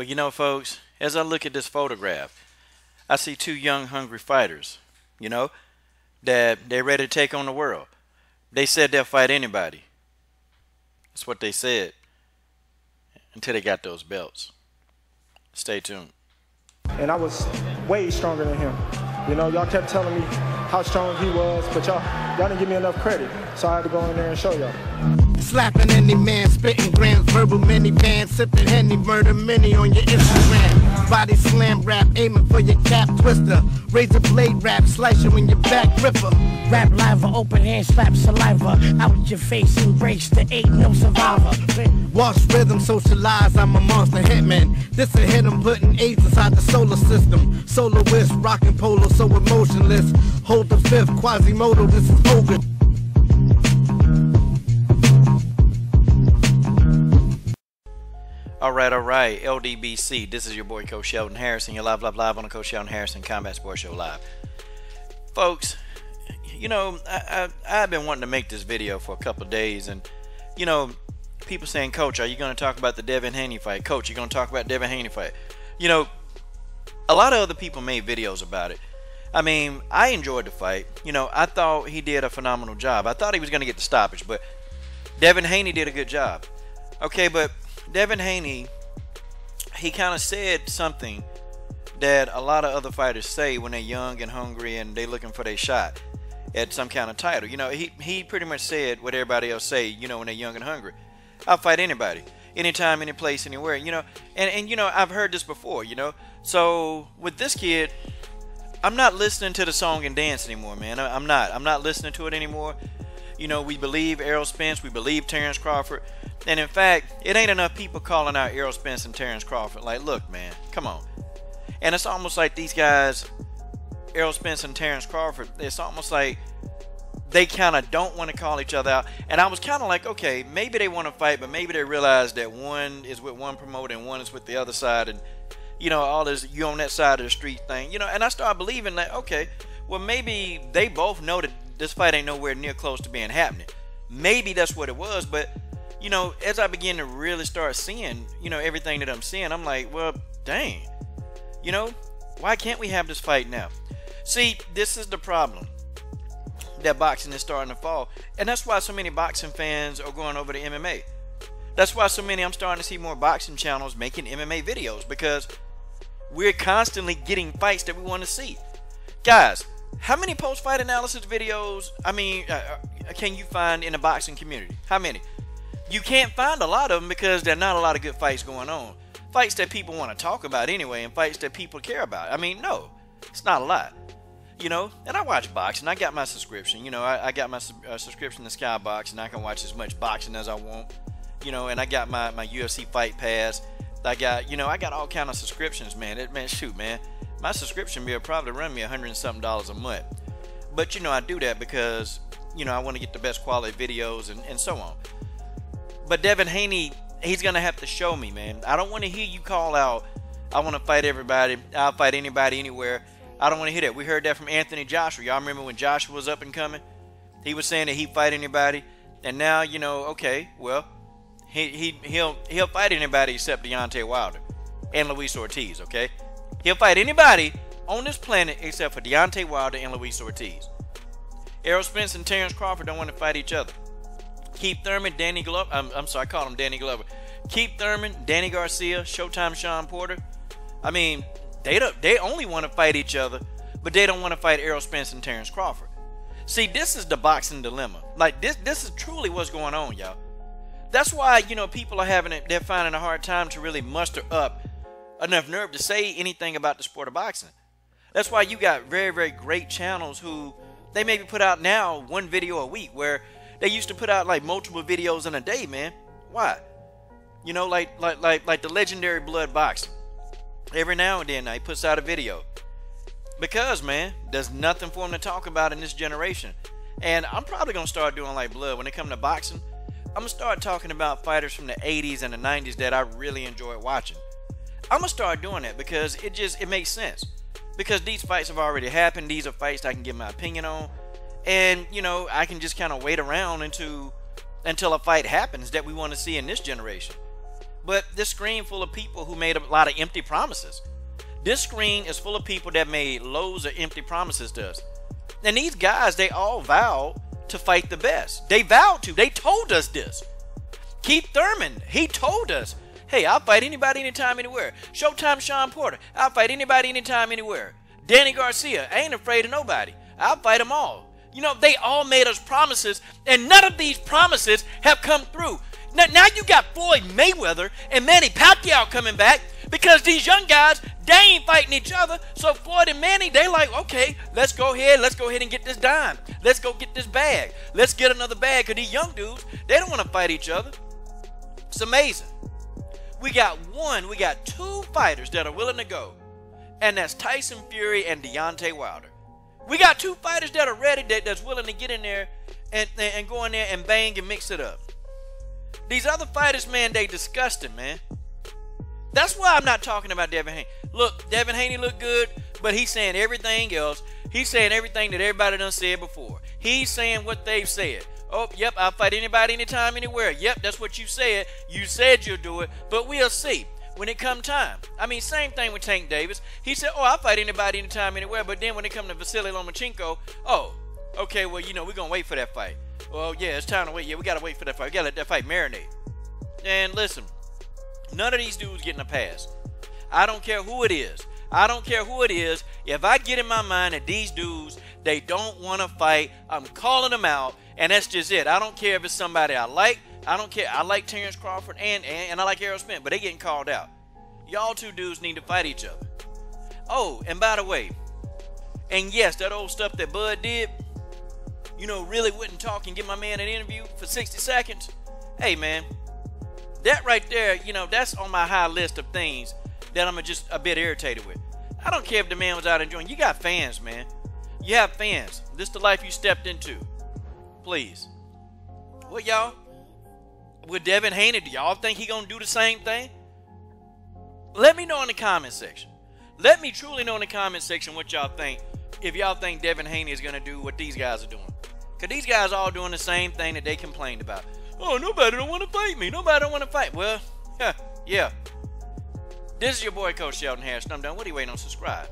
Well, folks, as I look at this photograph, I see two young, hungry fighters, you know, that they're ready to take on the world. They said they'll fight anybody. That's what they said until they got those belts. Stay tuned. And I was way stronger than him. Y'all kept telling me how strong he was, but y'all didn't give me enough credit. So I had to go in there and show y'all. Slapping any man, spitting grams, verbal minivan, sipping Henny, murder mini on your Instagram. Body slam rap, aiming for your cap twister. Razor blade rap, slice you in your back ripper. Rap live, open hand, slap saliva out your face, embrace the ain't no survivor. Wash rhythm, socialize, I'm a monster hitman. This a hit, I'm putting AIDS inside the solar system. Soloist, rockin' polo, so emotionless. Hold the fifth, Quasimodo, this is Hogan. All right, LDBC. This is your boy, Coach Sheldon Harrison. You're live on the Coach Sheldon Harrison Combat Sports Show Live. Folks, I've been wanting to make this video for a couple of days, and, people saying, Coach, are you going to talk about the Devin Haney fight? Coach, you going to talk about Devin Haney fight? A lot of other people made videos about it. I mean, I enjoyed the fight. I thought he did a phenomenal job. I thought he was going to get the stoppage, but Devin Haney did a good job. Okay, but Devin Haney, he kind of said something that a lot of other fighters say when they're young and hungry and they looking for their shot at some kind of title. He pretty much said what everybody else say, when they're young and hungry. I'll fight anybody, anytime, any place, anywhere, and I've heard this before, So with this kid, I'm not listening to the song and dance anymore, man. I'm not listening to it anymore. We believe Errol Spence, we believe Terrence Crawford. And in fact, it ain't enough people calling out Errol Spence and Terrence Crawford. Like, look, man, come on. And it's almost like these guys, Errol Spence and Terrence Crawford, it's almost like they kind of don't want to call each other out. And I was kind of like, okay, maybe they want to fight, but maybe they realize that one is with one promoter and one is with the other side. And, all this, you on that side of the street thing, and I started believing that, okay, well, maybe they both know that this fight ain't nowhere near close to being happening. Maybe that's what it was, but as I begin to really start seeing, everything that I'm seeing, I'm like, well, dang, why can't we have this fight now? See, this is the problem, that boxing is starting to fall, and that's why so many boxing fans are going over to MMA. That's why I'm starting to see more boxing channels making MMA videos, because we're constantly getting fights that we want to see. Guys, how many post-fight analysis videos, can you find in the boxing community? How many? You can't find a lot of them because there are not a lot of good fights going on. Fights that people want to talk about anyway, and fights that people care about. No, it's not a lot. And I watch boxing. I got my subscription. I got my subscription to Skybox, and I can watch as much boxing as I want. And I got my UFC Fight Pass. I got all kind of subscriptions, man. Shoot, man. My subscription bill probably run me $100 and something a month. But, I do that because, I want to get the best quality videos and so on. But Devin Haney, he's going to have to show me, man. I don't want to hear you call out, I want to fight everybody. I'll fight anybody, anywhere. I don't want to hear that. We heard that from Anthony Joshua. Y'all remember when Joshua was up and coming? He was saying that he'd fight anybody. And now, okay, well, he'll fight anybody except Deontay Wilder and Luis Ortiz, okay? He'll fight anybody on this planet except for Deontay Wilder and Luis Ortiz. Errol Spence and Terrence Crawford don't want to fight each other. Keith Thurman, Danny Glover, I'm sorry, I called him Danny Glover. Keith Thurman, Danny Garcia, Showtime Sean Porter. They only want to fight each other, but they don't want to fight Errol Spence and Terrence Crawford. See, this is the boxing dilemma. Like, this is truly what's going on, y'all. That's why, people are they're finding a hard time to really muster up enough nerve to say anything about the sport of boxing. That's why you got very, very great channels who, they maybe put out now one video a week, where they used to put out like multiple videos in a day, man. Why? Like the legendary Blood Boxing. Every now and then he puts out a video. Because, man, there's nothing for him to talk about in this generation. And I'm probably going to start doing like Blood when it comes to boxing. I'm going to start talking about fighters from the 80s and the 90s that I really enjoy watching. I'm going to start doing that because it makes sense. Because these fights have already happened. These are fights I can give my opinion on. And, I can just kind of wait around until a fight happens that we want to see in this generation. But this screen full of people who made a lot of empty promises. This screen is full of people that made loads of empty promises to us. And these guys, they all vowed to fight the best. They vowed to. They told us this. Keith Thurman, he told us, hey, I'll fight anybody, anytime, anywhere. Showtime Sean Porter, I'll fight anybody, anytime, anywhere. Danny Garcia, I ain't afraid of nobody. I'll fight them all. You know, they all made us promises, and none of these promises have come through. Now you got Floyd Mayweather and Manny Pacquiao coming back because these young guys, they ain't fighting each other. So Floyd and Manny, they like, okay, let's go ahead and get this dime. Let's go get this bag. Let's get another bag, because these young dudes, they don't want to fight each other. It's amazing. We got two fighters that are willing to go, and that's Tyson Fury and Deontay Wilder. We got two fighters that are ready, that's willing to get in there and go in there and bang and mix it up. These other fighters, man, they disgusting, man. That's why I'm not talking about Devin Haney. Look, Devin Haney look good, but he's saying everything else. He's saying everything that everybody done said before. He's saying what they've said. Oh, yep, I'll fight anybody, anytime, anywhere. Yep, that's what you said. You said you'll do it, but we'll see when it come time. I mean, same thing with Tank Davis. He said, oh, I'll fight anybody, anytime, anywhere. But then when it come to Vasily Lomachenko, oh, okay, well, you know, we're going to wait for that fight. Well, yeah, it's time to wait. Yeah, we got to wait for that fight. We got to let that fight marinate. And listen, none of these dudes getting a pass. I don't care who it is. I don't care who it is. If I get in my mind that these dudes, they don't want to fight, I'm calling them out, and that's just it. I don't care if it's somebody I like. I don't care. I like Terrence Crawford and I like Errol Spence, but they getting called out. Y'all two dudes need to fight each other. Oh, and by the way, and yes, that old stuff that Bud did, you know, really wouldn't talk and give my man an interview for 60 seconds. Hey, man, that right there, you know, that's on my high list of things that I'm just a bit irritated with. I don't care if the man was out enjoying. You got fans, man. You have fans. This is the life you stepped into. Please. What, y'all? With Devin Haney, do y'all think he gonna do the same thing? Let me know in the comment section. Let me truly know in the comment section what y'all think. If y'all think Devin Haney is gonna do what these guys are doing. Because these guys all doing the same thing that they complained about. Oh, nobody don't want to fight me. Nobody don't want to fight. Well, yeah. This is your boy, Coach Sheldon Harris. I'm done. What are you waiting on? Subscribe.